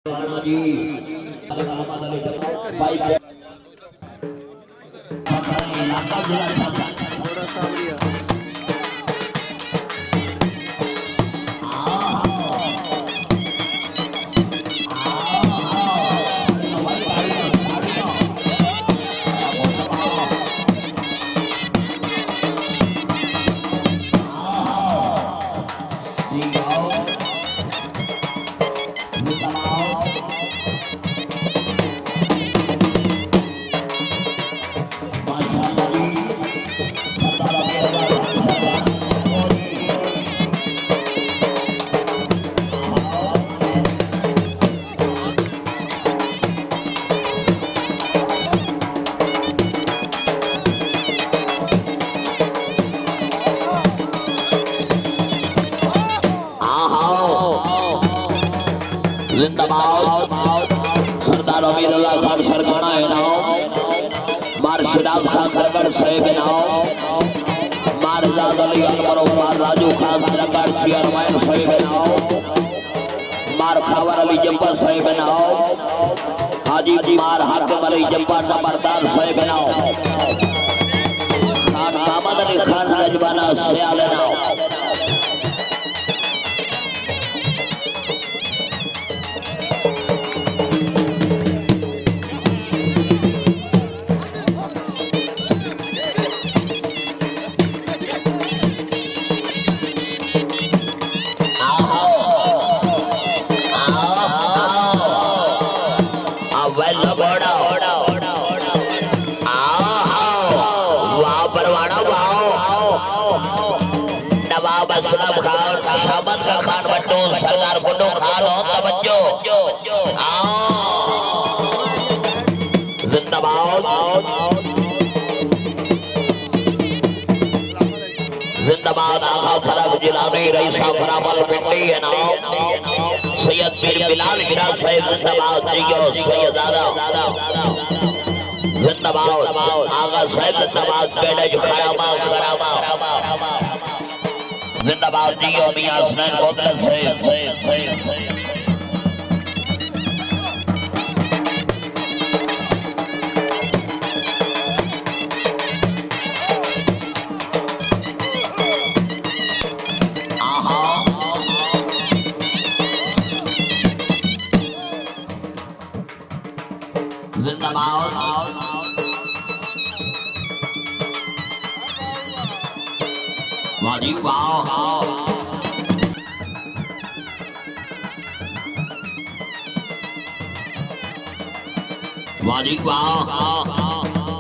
जी bike थोड़ा सावरिया जिंदाबाद सरदार अमीर अल्लाह खान सरकाना है नाम मार शिराज खान सरगढ़ साहिब नाम मार जाद अली अकबर मार राजू खान सरगढ़ चेयरमैन साहिब नाम मार खावर अली जब्बर साहिब नाम हाजी मार हाकिम अली जब्बर नंबरदार साहिब नाम खान कामद अली खान रजवाना सियाल नाम खान बट्टू सरदार गुड्डू खान हो तवज्जो जिंदाबाद जिंदाबाद आगा फरक जिलानी रईसा फराबल पिंडी है नाम सैयद पीर बिलाल शाह साहिब जिंदाबाद जियो सैयद आदा जिंदाबाद आगा साहिब जिंदाबाद बेड़े खरामा खरामा जिंदाबाद जियो मियां हसनैन बोतल से जिंदाबाद वाजी वाह वाजी वाह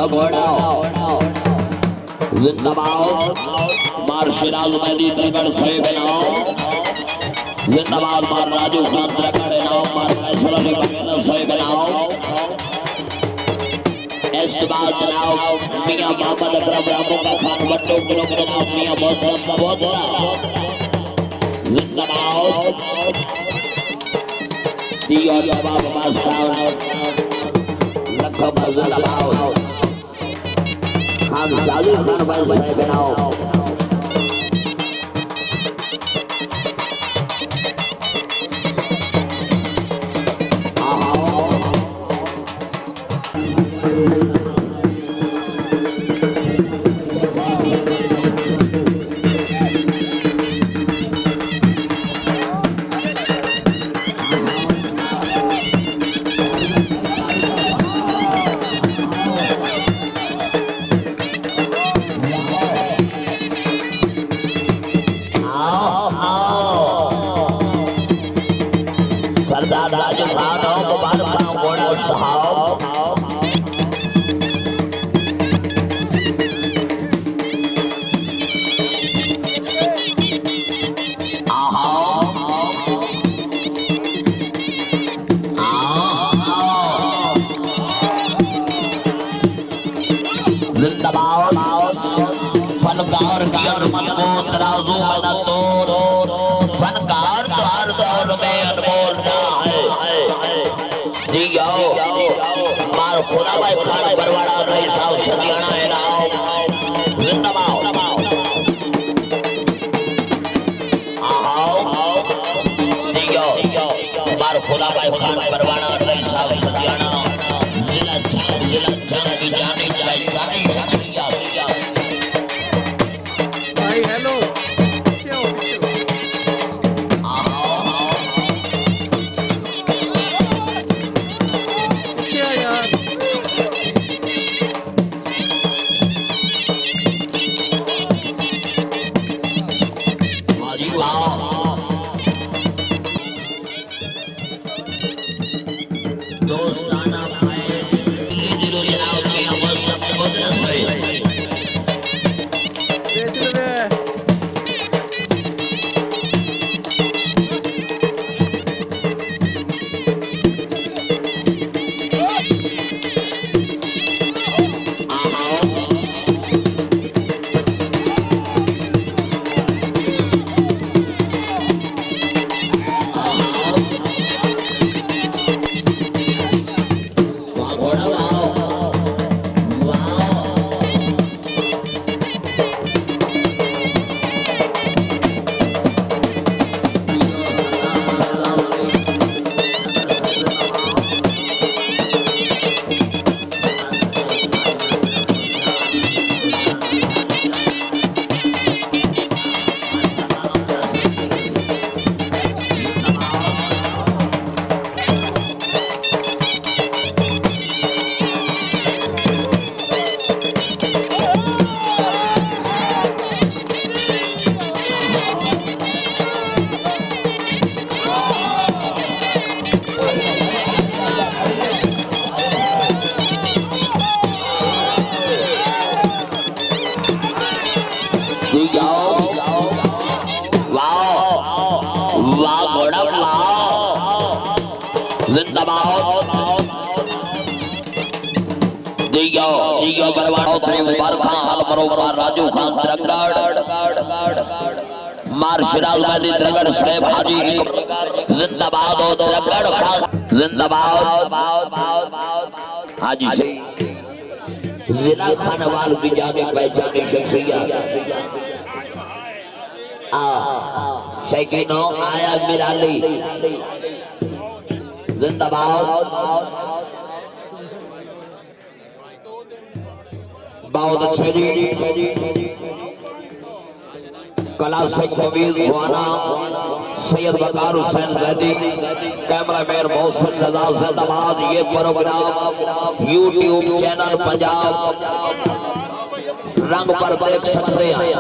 घोड़ा जिंदाबाद मार शिराज मेहदी द्रगड़ से बनाओ जिंदाबाद मार राजू खान द्रगड़ नाम मार फैसल अली बगैर से बनाओ इस्तेमाल जनाब मियां मोहम्मद अकरम रामू का खान बट्टो किलो के नाम मियां बहुत जिंदाबाद दी और बाबा बादशाह लखो जिंदाबाद खान जाली खान भाई से बनाओ सरदार राजू खान मुबारक घोड़ा साहब जिंदाबाद फनकार की अनमोल को तराजू में न तोड़ फनकार तो हर दौर में अनमोल ना है दियो मार खुदा भाई खान परवाड़ा रही साहब सदियाना है नाम जिंदाबाद दियो मार खुदा भाई खान परवाड़ा रही साहब सदियाना जिला जंग की जानी पहचानी शख्सियत भाई हेलो दोस्ताना मैच दिलो जनाब की अमल बहुत सही बेच ले वाह घोड़ा वाह जिंदाबाद दियो दियो बरवाड़ो थे मुबारक खान बरोबर राजू खान द्रगड़ मार शिराज मेहदी द्रगड़ से भाजी जिंदाबाद और द्रगड़ खान जिंदाबाद हाजी से जिला खानवाल की जाने पहचानी शख्सियत शकीनो आया मिराली जिंदाबाद बहुत अच्छे जी कला से कबीर खुआना सैयद बकार हुसैन जैदी कैमरामैन मौसम सदा जिंदाबाद। ये प्रोग्राम यूट्यूब चैनल पंजाब रंग पर देख सकते हैं।